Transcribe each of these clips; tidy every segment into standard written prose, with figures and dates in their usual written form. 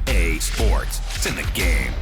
EA Sports. It's in the game.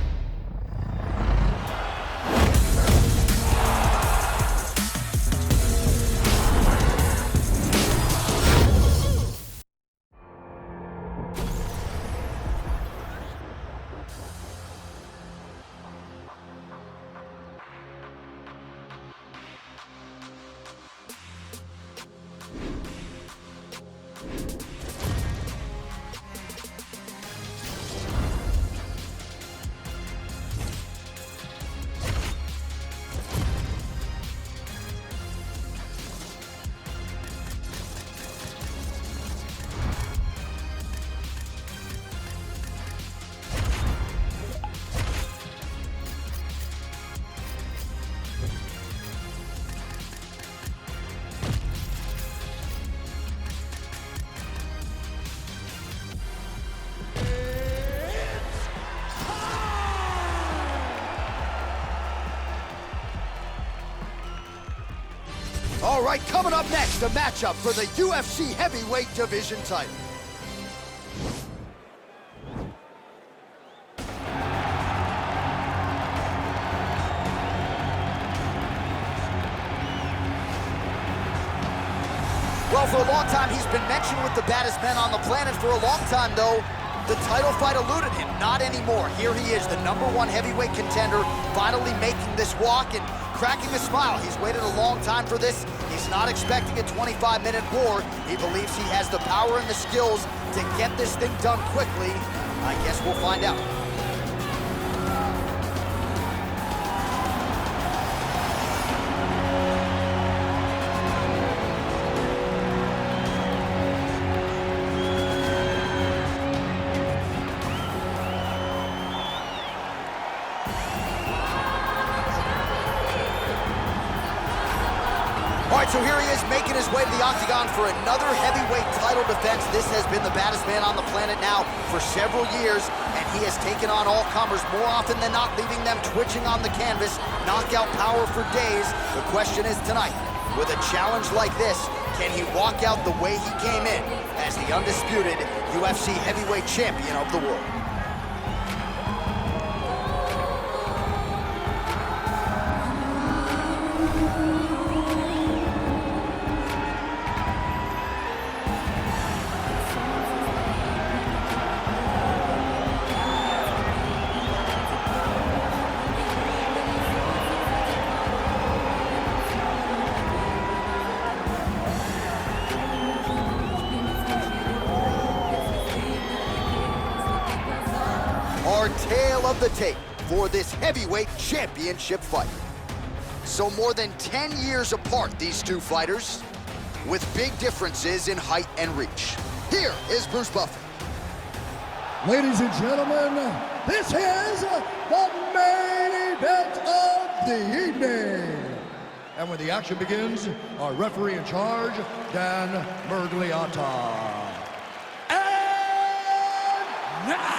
All right, coming up next, a matchup for the UFC Heavyweight Division title. Well, for a long time, he's been mentioned with the baddest men on the planet. For a long time, though, the title fight eluded him. Not anymore. Here he is, the #1 heavyweight contender, finally making this walk and cracking a smile. He's waited a long time for this. He's not expecting a 25-minute war. He believes he has the power and the skills to get this thing done quickly. I guess we'll find out. All right, so here he is making his way to the octagon for another heavyweight title defense. This has been the baddest man on the planet now for several years, and he has taken on all comers more often than not, leaving them twitching on the canvas. Knockout power for days. The question is tonight, with a challenge like this, can he walk out the way he came in as the undisputed UFC heavyweight champion of the world? Our tale of the tape for this heavyweight championship fight. So more than 10 years apart, these two fighters, with big differences in height and reach. Here is Bruce Buffer. Ladies and gentlemen, this is the main event of the evening. And when the action begins, our referee in charge, Dan Mergliata. And now,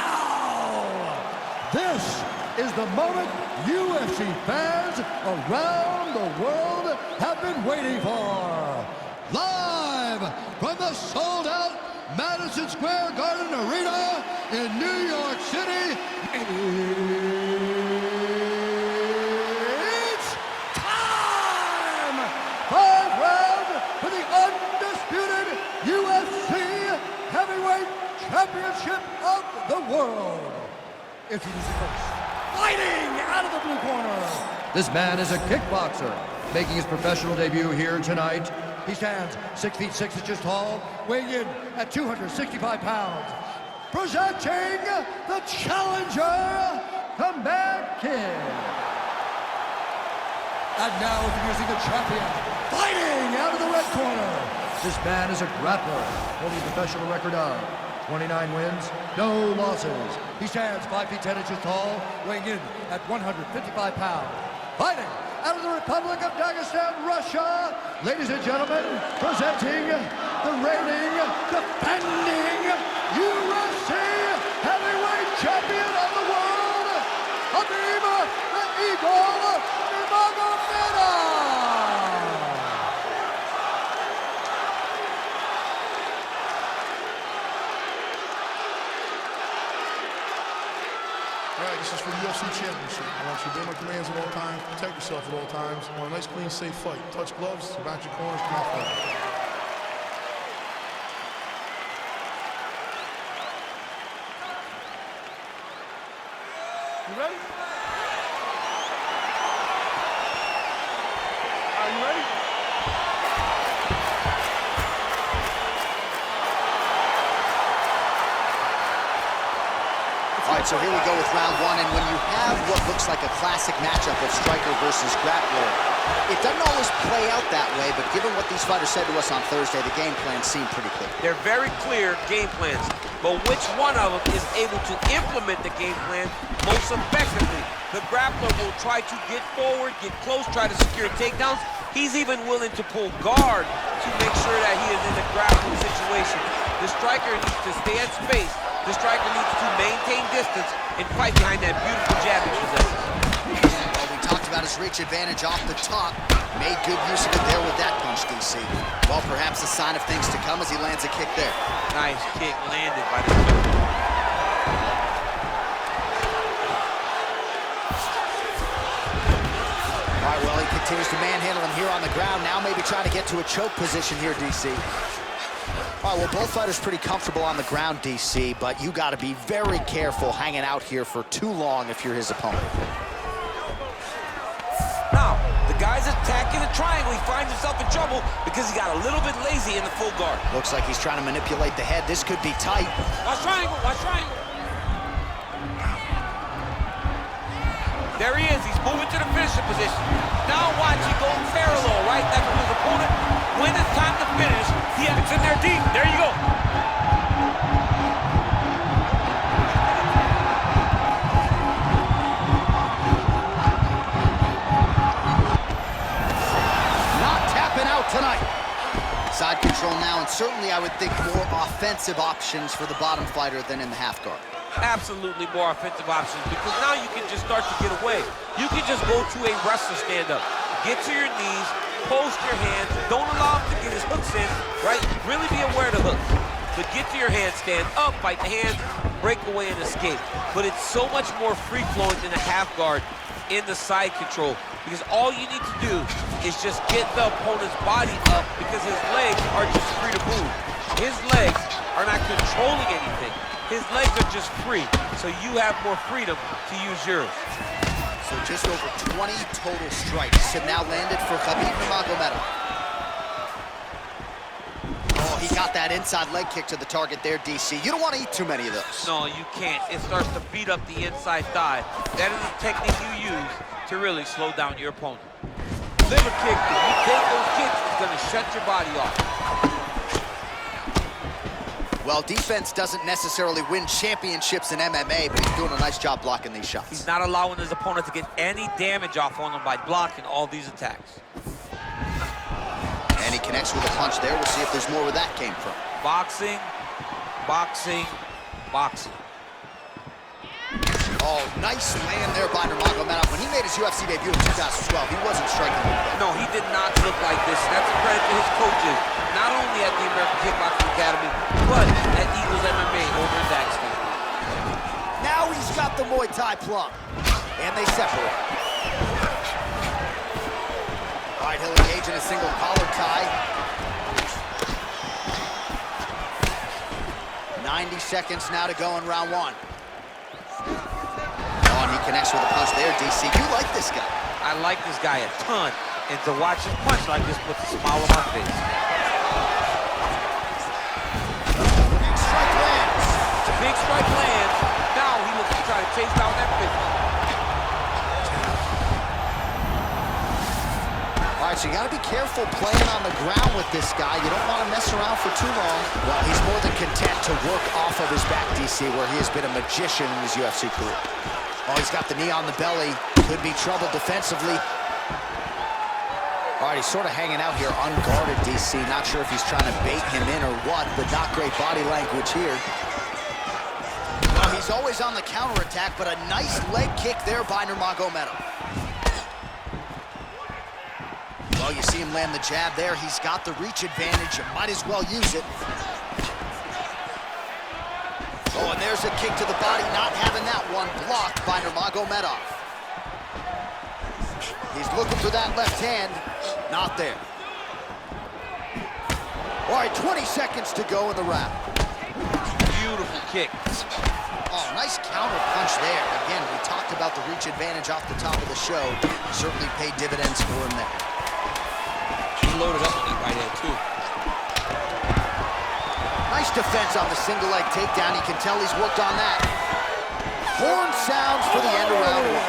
this is the moment UFC fans around the world have been waiting for. Live from the sold-out Madison Square Garden Arena in New York City, it's time! 5 rounds for the undisputed UFC Heavyweight Championship of the world. Introducing first, fighting out of the blue corner. This man is a kickboxer, making his professional debut here tonight. He stands 6 feet 6 inches tall, weighing in at 265 pounds. Presenting the challenger, Combat Kid. And now introducing the champion, fighting out of the red corner. This man is a grappler, holding a professional record of 29 wins, no losses. He stands 5 feet 10 inches tall, weighing in at 155 pounds. Fighting out of the Republic of Dagestan, Russia, ladies and gentlemen, presenting the reigning, defending UFC heavyweight champion of the world, Khabib the Eagle Nurmagomedov. This is for the UFC Championship. I want you to obey my commands at all times, protect yourself at all times. I want a nice, clean, safe fight. Touch gloves, back your corners, come out fight. You ready? Are you ready? All right, so here we go with round one, and when you have what looks like a classic matchup of striker versus grappler, it doesn't always play out that way, but given what these fighters said to us on Thursday, the game plans seem pretty clear. They're very clear game plans, but which one of them is able to implement the game plan most effectively? The grappler will try to get forward, get close, try to secure takedowns. He's even willing to pull guard to make sure that he is in a grappling situation. The striker needs to stay at space. The striker needs to maintain distance and fight behind that beautiful jab he possesses. Well, we talked about his reach advantage off the top. Made good use of it there with that punch, DC. Well, perhaps a sign of things to come as he lands a kick there. Nice kick landed by the King. All right, well, he continues to manhandle him here on the ground. Now maybe trying to get to a choke position here, DC. All right, well, both fighters pretty comfortable on the ground, DC, but you got to be very careful hanging out here for too long if you're his opponent. Now, the guy's attacking the triangle. He finds himself in trouble because he got a little bit lazy in the full guard. Looks like he's trying to manipulate the head. This could be tight. Watch triangle, watch triangle. There he is. He's moving to the finishing position. Now watch, he goes parallel, right? That's from his opponent. When it's time to finish, he gets in there deep. There you go. Not tapping out tonight. Side control now, and certainly I would think more offensive options for the bottom fighter than in the half guard. Absolutely more offensive options, because now you can just start to get away. You can just go to a wrestler stand-up. Get to your knees, post your hands, don't allow him to get his hooks in, right? Really be aware of the hooks. But get to your hands, stand up, fight the hands, break away and escape. But it's so much more free-flowing than a half guard in the side control, because all you need to do is just get the opponent's body up, because his legs are just free to move. His legs are not controlling anything. His legs are just free, so you have more freedom to use yours. So just over 20 total strikes have now landed for Khabib Nurmagomedov. Oh, he got that inside leg kick to the target there, DC. You don't want to eat too many of those. No, you can't. It starts to beat up the inside thigh. That is the technique you use to really slow down your opponent. Liver kick, if you take those kicks, it's going to shut your body off. Well, defense doesn't necessarily win championships in MMA, but he's doing a nice job blocking these shots. He's not allowing his opponent to get any damage off on him by blocking all these attacks. And he connects with a punch there. We'll see if there's more where that came from. Boxing, boxing, boxing. Oh, nice land there by Nurmagomedov. When he made his UFC debut in 2012, he wasn't striking like that. No, he did not look like this. That's a credit to his coaches, not only at the American Kickboxing Academy, but at Eagles MMA over in Dagestan. Now he's got the Muay Thai plug, and they separate. All right, he'll engage in a single collar tie. 90 seconds now to go in round one. Oh, and he connects with a punch there, DC. You like this guy. I like this guy a ton, and to watch him punch like this puts a smile on my face. Big strike lands. It's a big strike lands. Now he looks to try to chase down that finish. All right, so you got to be careful playing on the ground with this guy. You don't want to mess around for too long. Well, he's more than content to work off of his back, DC, where he has been a magician in his UFC career. Oh, he's got the knee on the belly. Could be trouble defensively. All right, he's sort of hanging out here unguarded, DC. Not sure if he's trying to bait him in or what, but not great body language here. Well, he's always on the counterattack, but a nice leg kick there by Nurmagomedov. Well, you see him land the jab there. He's got the reach advantage. You might as well use it. Oh, and there's a kick to the body, not having that one blocked by Nurmagomedov. He's looking for that left hand, not there. All right, 20 seconds to go in the round. Beautiful kick. Oh, nice counter punch there. Again, we talked about the reach advantage off the top of the show. Certainly paid dividends for him there. He loaded up with that right hand, too. Nice defense on the single leg takedown. You can tell he's worked on that. Horn sounds for the end of round one.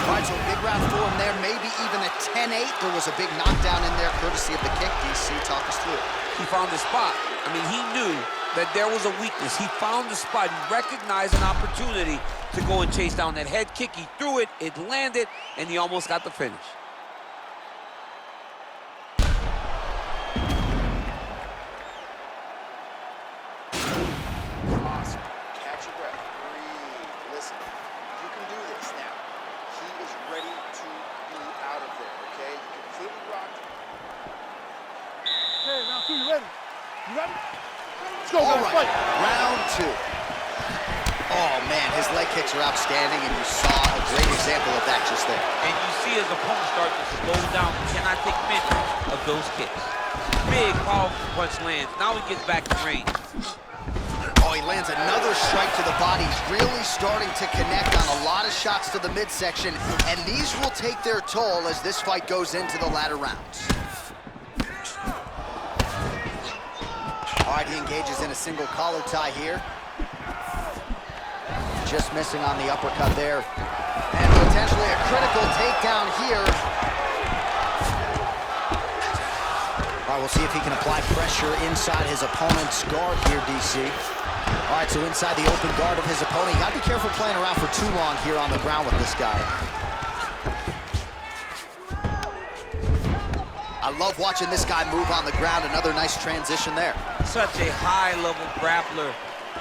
All right, so big round for him there. Maybe even a 10-8. There was a big knockdown in there, courtesy of the kick. DC, talk us through it. He found the spot. I mean, he knew that there was a weakness. He found the spot. He recognized an opportunity to go and chase down that head kick. He threw it, it landed, and he almost got the finish. Awesome. Catch your breath. Breathe. Listen, you can do this now. He is ready to be out of there, okay? You completely rocked. Okay, round two, you ready? You ready? Let's go, All man, right, fight. round two. Oh, man, his leg kicks are outstanding, and you saw a great example of that just there. And you see his opponent start to slow down. He cannot take many of those kicks. Big, powerful punch lands. Now he gets back in range. Oh, he lands another strike to the body. He's really starting to connect on a lot of shots to the midsection, and these will take their toll as this fight goes into the latter rounds. All right, he engages in a single collar tie here. Just missing on the uppercut there. And potentially a critical takedown here. All right, we'll see if he can apply pressure inside his opponent's guard here, DC. All right, so inside the open guard of his opponent. You gotta be careful playing around for too long here on the ground with this guy. I love watching this guy move on the ground. Another nice transition there. Such a high-level grappler.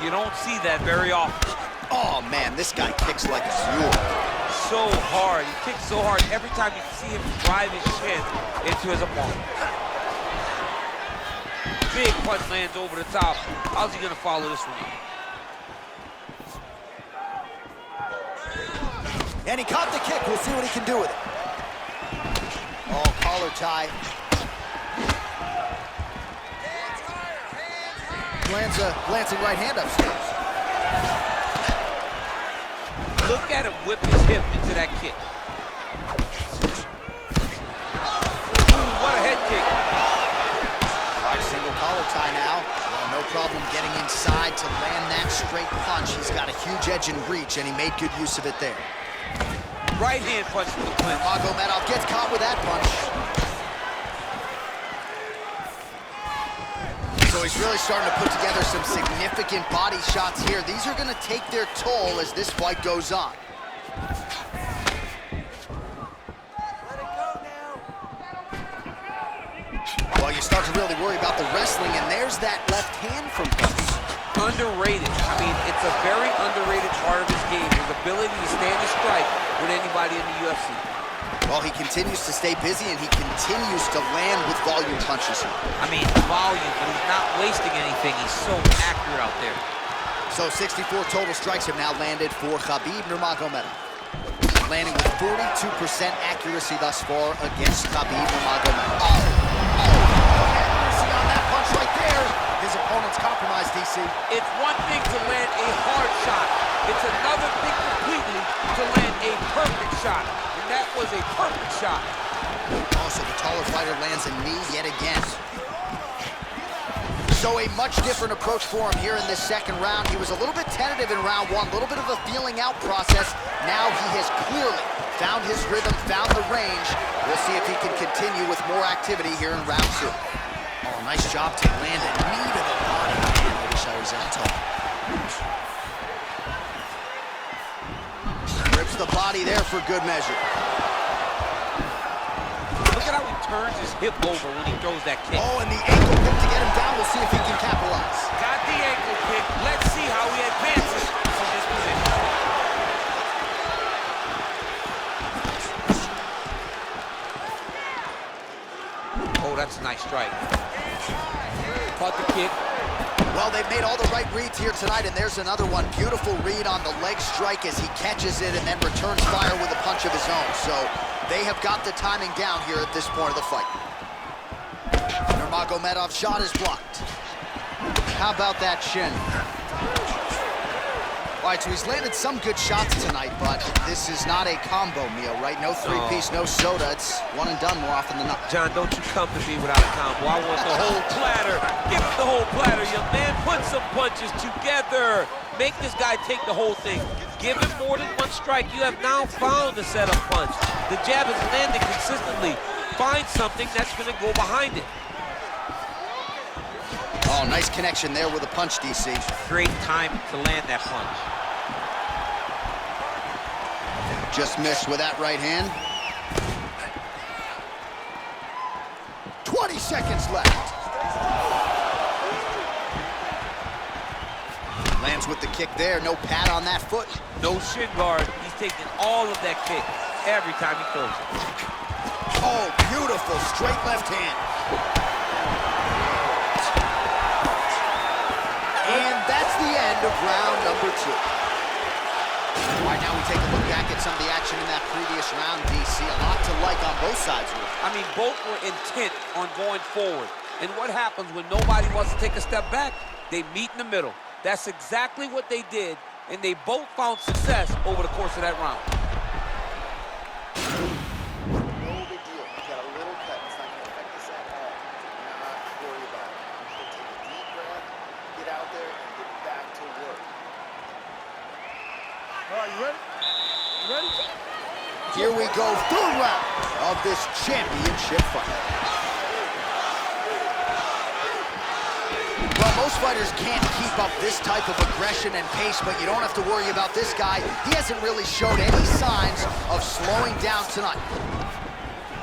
You don't see that very often. Oh, man, this guy kicks like a mule. So hard. He kicks so hard. Every time you see him drive his chin into his opponent. Big punch lands over the top. How's he gonna follow this one up? And he caught the kick. We'll see what he can do with it. Oh, collar tie. Lands a glancing right hand upstairs. Look at him whip his hip into that kick. Ooh, what a head kick. All right, single collar tie now. Well, no problem getting inside to land that straight punch. He's got a huge edge and reach, and he made good use of it there. Right hand punch to the clinch. Nurmagomedov gets caught with that punch. So he's really starting to put together some significant body shots here. These are going to take their toll as this fight goes on. Well, you start to really worry about the wrestling, and there's that left hand from Khabib. Underrated. I mean, it's a very underrated part of his game. His ability to stand a strike with anybody in the UFC. Well, he continues to stay busy, and he continues to land with volume punches here. I mean, volume, but he's not wasting anything. He's so accurate out there. So 64 total strikes have now landed for Khabib Nurmagomedov. Landing with 42% accuracy thus far against Khabib Nurmagomedov. Accuracy on that punch right there. His opponent's compromised, DC. It's one thing to land a hard shot. It's another thing completely to land a perfect shot. And that was a perfect shot. Also, the taller fighter lands a knee yet again. So a much different approach for him here in this second round. He was a little bit tentative in round one, a little bit of a feeling out process. Now he has clearly found his rhythm, found the range. We'll see if he can continue with more activity here in round two. Oh, nice job to land a knee to the body. Man, I wish I was that tall. Rips the body there for good measure. Look at how he turns his hip over when he throws that kick. Oh, and the ankle pick to get him down. We'll see if he can capitalize. Got the ankle kick. Let's see how he advances from this position. Oh, that's a nice strike. Caught the kick. Well, they've made all the right reads here tonight, and there's another one. Beautiful read on the leg strike as he catches it and then returns fire with a punch of his own. So they have got the timing down here at this point of the fight. Nurmagomedov's shot is blocked. How about that shin? All right, so he's landed some good shots tonight, but this is not a combo meal, right? No three-piece, no soda. It's one and done more often than not. John, don't you come to me without a combo. I want the whole platter. Give him the whole platter, young man. Put some punches together. Make this guy take the whole thing. Give him more than one strike. You have now found the setup punch. The jab is landing consistently. Find something that's going to go behind it. Oh, nice connection there with a punch, DC. Great time to land that punch. Just missed with that right hand. 20 seconds left. Lands with the kick there. No pad on that foot. No shin guard. He's taking all of that kick every time he throws it. Oh, beautiful straight left hand. And that's the end of round number 2. All right, now we take a look back at some of the action in that previous round, DC. A lot to like on both sides. I mean, both were intent on going forward. And what happens when nobody wants to take a step back? They meet in the middle. That's exactly what they did, and they both found success over the course of that round. No big deal. You got a little cut. It's not going to affect us at all. Do not worry about it. Just take a deep breath, get out there, and get back to work. All right, you ready? You ready? Here we go, third round of this championship fight. Well, most fighters can't keep up this type of aggression and pace, but you don't have to worry about this guy. He hasn't really showed any signs of slowing down tonight.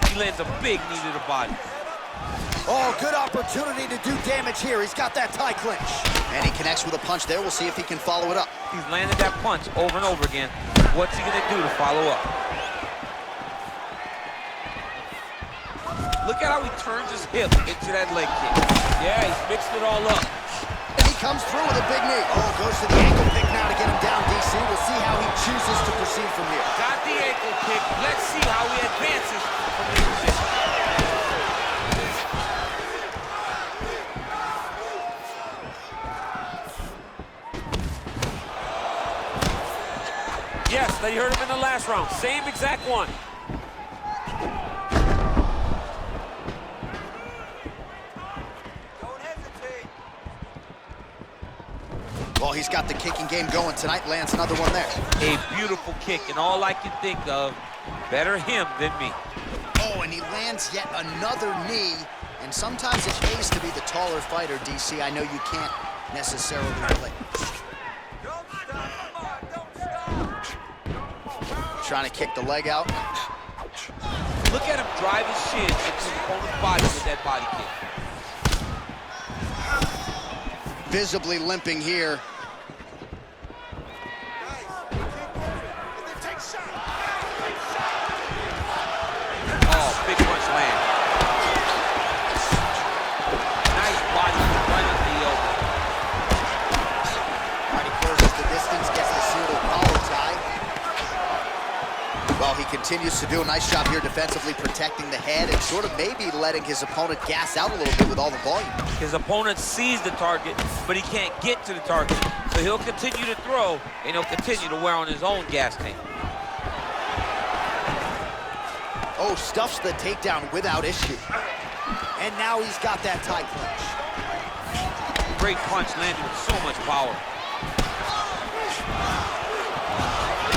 He lands a big knee to the body. Oh, good opportunity to do damage here. He's got that tie clinch. And he connects with a punch there. We'll see if he can follow it up. He's landed that punch over and over again. What's he gonna do to follow up? Look at how he turns his hip into that leg kick. Yeah, he's mixed it all up. And he comes through with a big knee. Oh, goes to the ankle pick now to get him down, DC. We'll see how he chooses to proceed from here. Got the ankle kick. Let's see how he advances from this position. Yes, they heard him in the last round. Same exact one. Well, he's got the kicking game going tonight. Lands another one there. A beautiful kick, and all I can think of, better him than me. Oh, and he lands yet another knee. And sometimes it pays to be the taller fighter, DC. I know you can't necessarily relate. Trying to kick the leg out. Look at him drive his shin into his opponent's body with that body kick. Visibly limping here. Oh, big punch land. Nice body kick right under the elbow. Already closes the distance, gets the single collar tie. Well, he continues to do a nice job here defensively, protecting the head and sort of maybe letting his opponent gas out a little bit with all the volume. His opponent sees the target, but he can't get to the target. So he'll continue to throw, and he'll continue to wear on his own gas tank. Oh, stuffs the takedown without issue. And now he's got that tie clinch. Great punch landed with so much power.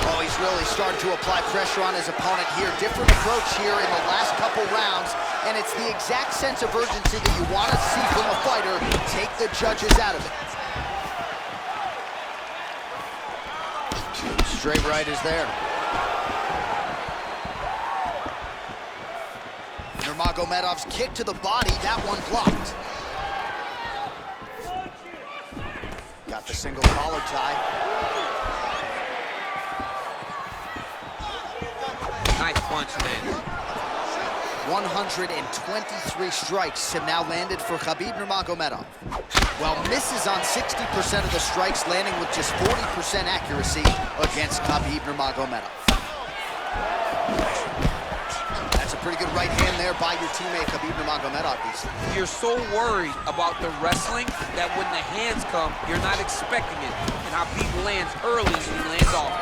Oh, he's really starting to apply pressure on his opponent here. Different approach here in the last couple rounds, and it's the exact sense of urgency that you want to see from a fighter. Take the judges out of it. Straight right is there. Nurmagomedov's kick to the body, that one blocked. Got the single collar tie. Nice punch, man. 123 strikes have now landed for Khabib Nurmagomedov. Well, misses on 60% of the strikes, landing with just 40% accuracy against Khabib Nurmagomedov. That's a pretty good right hand there by your teammate, Khabib Nurmagomedov. You're so worried about the wrestling that when the hands come, you're not expecting it. And Khabib lands early and he lands off.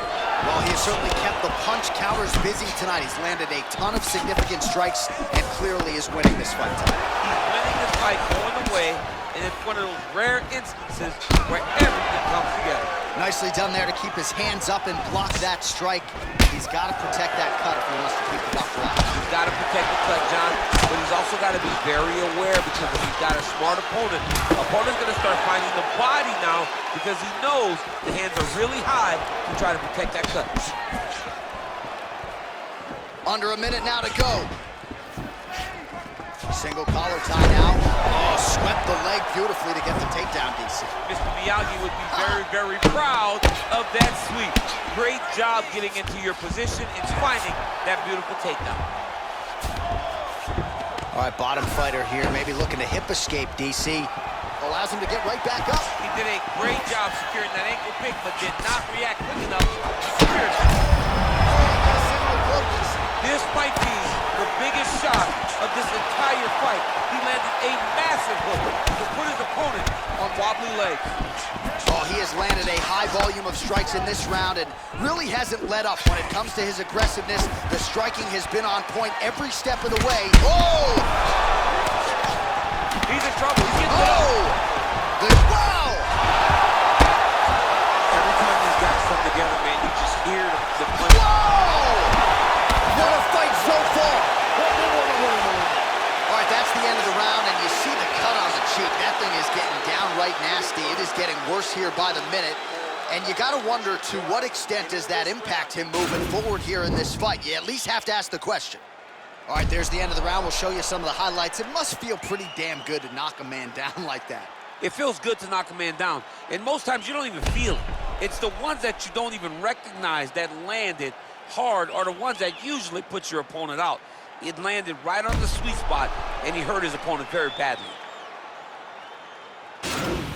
Well, he has certainly kept the punch counters busy tonight. He's landed a ton of significant strikes and clearly is winning this fight tonight. He's winning this fight going away, and it's one of those rare instances where everything comes together. Nicely done there to keep his hands up and block that strike. He's got to protect that cut if he wants to keep the doctor out. He's got to protect the cut, John, but he's also got to be very aware because if he's got a smart opponent, opponent's going to start finding the body now because he knows the hands are really high to try to protect that cut. Under a minute now to go. Single collar tie now. Oh, swept the leg beautifully to get the takedown, DC. Mr. Miyagi would be very, very proud of that sweep. Great job getting into your position and finding that beautiful takedown. All right, bottom fighter here, maybe looking to hip escape, DC. Allows him to get right back up. He did a great job securing that ankle pick, but did not react quick enough to secure it. This might be the biggest shot of this entire fight. He landed a massive hook to put his opponent on wobbly legs. Oh, he has landed a high volume of strikes in this round and really hasn't let up when it comes to his aggressiveness. The striking has been on point every step of the way. Oh! He's in trouble. He's getting Wow! Every time these guys come together, man, you just hear the punch. Whoa! What a fight so far! All right, that's the end of the round, and you see the cut on the cheek. That thing is getting downright nasty. It is getting worse here by the minute. And you got to wonder, to what extent does that impact him moving forward here in this fight? You at least have to ask the question. All right, there's the end of the round. We'll show you some of the highlights. It must feel pretty damn good to knock a man down like that. It feels good to knock a man down, and most times you don't even feel it. It's the ones that you don't even recognize that landed hard are the ones that usually put your opponent out. It landed right on the sweet spot, and he hurt his opponent very badly.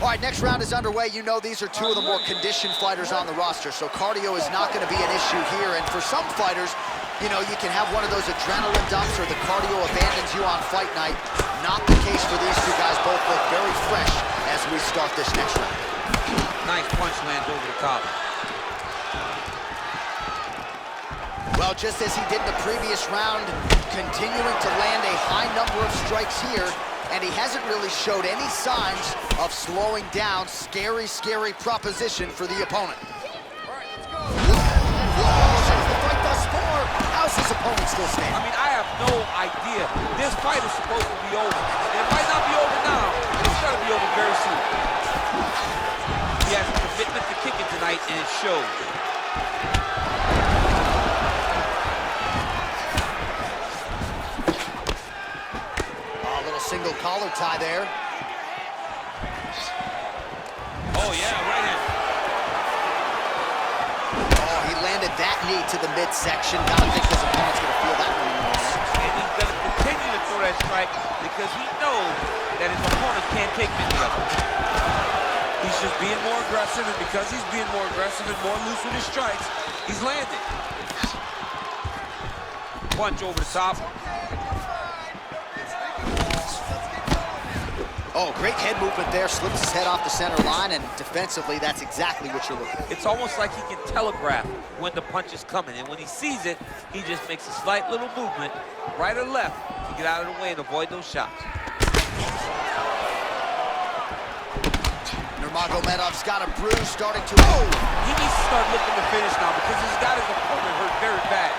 All right, next round is underway. You know these are two of the more conditioned fighters on the roster, so cardio is not going to be an issue here. And for some fighters, you know, you can have one of those adrenaline dumps or the cardio abandons you on fight night. Not the case for these two guys. Both look very fresh as we start this next round. Nice punch lands over the top. Well, just as he did in the previous round, continuing to land a high number of strikes here, and he hasn't really showed any signs of slowing down. Scary, scary proposition for the opponent. All right, let's go. Whoa! The fight thus far. How's his opponent still standing? I mean, I have no idea. This fight is supposed to be over. And it might not be over now, but it's got to be over very soon. He has a commitment to kicking tonight, and it shows. Single collar tie there. Oh, yeah, right in. Oh, he landed that knee to the midsection. Gotta think his opponent's gonna feel that one. And he's gonna continue to throw that strike because he knows that his opponent can't take many of them. He's just being more aggressive, and because he's being more aggressive and more loose with his strikes, he's landing. Punch over the top. Oh, great head movement there. Slips his head off the center line, and defensively, that's exactly what you're looking for. It's almost like he can telegraph when the punch is coming, and when he sees it, he just makes a slight little movement, right or left, to get out of the way and avoid those shots. Nurmagomedov's got a bruise starting to... Oh! He needs to start looking to finish now because he's got his opponent hurt very bad.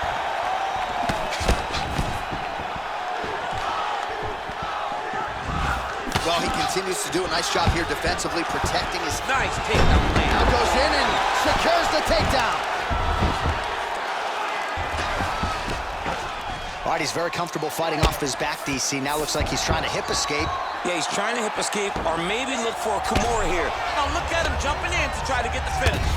Well, he continues to do a nice job here defensively, protecting his... Nice takedown land. Now goes in and secures the takedown. All right, he's very comfortable fighting off his back, DC. Now looks like he's trying to hip escape. Yeah, he's trying to hip escape or maybe look for a Kimura here. Now look at him jumping in to try to get the finish.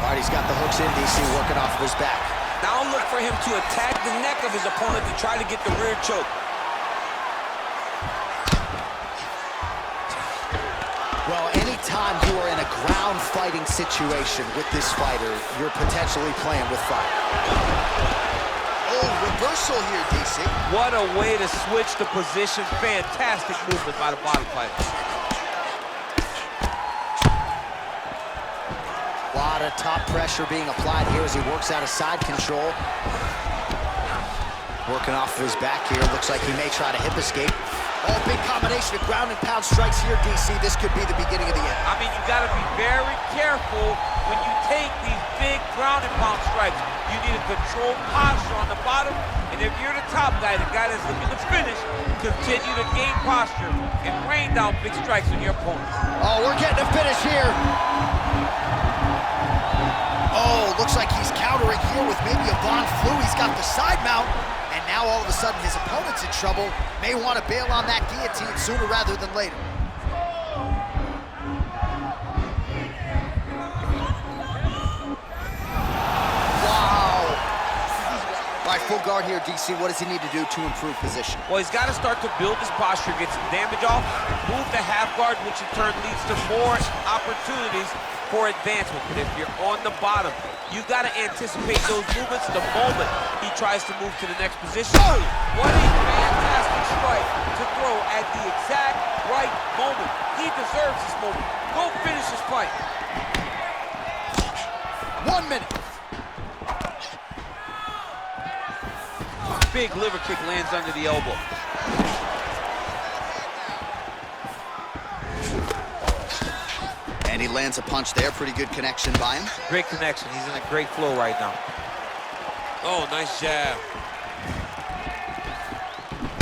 All right, he's got the hooks in, DC, working off of his back. Now look for him to attack the neck of his opponent to try to get the rear choke. down fighting situation with this fighter you're potentially playing with fire. Oh, reversal here, DC. What a way to switch the position. Fantastic movement by the bottom fighter. A lot of top pressure being applied here as he works out of side control. Working off of his back here. Looks like he may try to hip escape. Oh, big combination of ground and pound strikes here, DC. This could be the beginning of the end. I mean, you got to be very careful when you take these big ground and pound strikes. You need a controlled posture on the bottom, and if you're the top guy, the guy that's looking to finish, continue to gain posture and rain down big strikes on your opponent. Oh, we're getting a finish here. Oh, looks like he's countering here with maybe a Von Flu. He's got the side mount. And now all of a sudden his opponent's in trouble. May want to bail on that guillotine sooner rather than later. Wow. All right, full guard here, DC. What does he need to do to improve position? Well, he's got to start to build his posture, get some damage off, move to half guard, which in turn leads to more opportunities for advancement. But if you're on the bottom, you've got to anticipate those movements the moment he tries to move to the next position. Oh, what a fantastic strike to throw at the exact right moment. He deserves this moment. Go finish his fight. 1 minute. Big liver kick lands under the elbow. And he lands a punch there. Pretty good connection by him. Great connection. He's in a great flow right now. Oh, nice jab.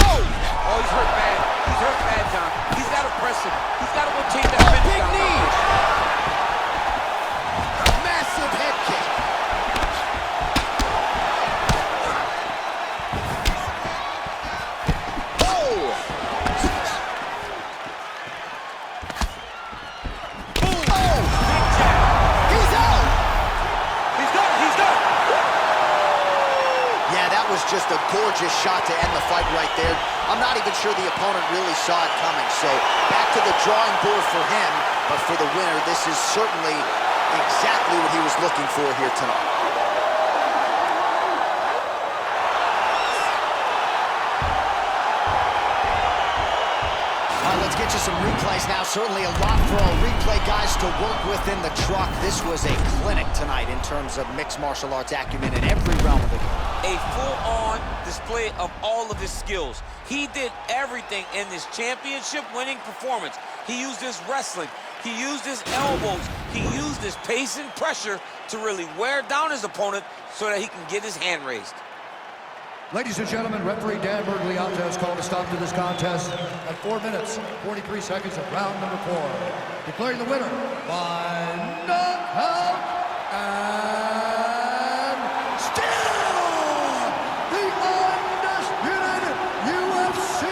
Oh! Oh, he's hurt bad. He's hurt bad, John. He's got to press him. He's got to go take that finish big down. knee! Massive head kick. Just a gorgeous shot to end the fight right there. I'm not even sure the opponent really saw it coming. So back to the drawing board for him, but for the winner, this is certainly exactly what he was looking for here tonight. All right, let's get you some replays now. Certainly a lot for our replay guys to work with in the truck. This was a clinic tonight in terms of mixed martial arts acumen in every realm of the game. A full-on display of all of his skills. He did everything in this championship-winning performance. He used his wrestling. He used his elbows. He used his pace and pressure to really wear down his opponent so that he can get his hand raised. Ladies and gentlemen, referee Dan Bergliata has called a stop to this contest at 4 minutes, 43 seconds of round number 4. Declaring the winner by knockout and still the undisputed UFC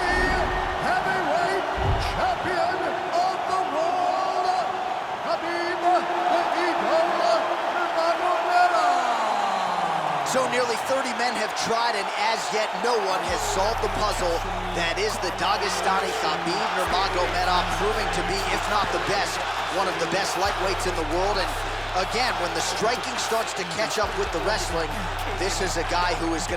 heavyweight champion of the world, Khabib Nurmagomedov. So nearly 30 men have tried, and as yet no one has solved the puzzle that is the Dagestani Khabib Nurmagomedov, proving to be, if not the best, one of the best lightweights in the world. And again, when the striking starts to catch up with the wrestling, this is a guy who is going to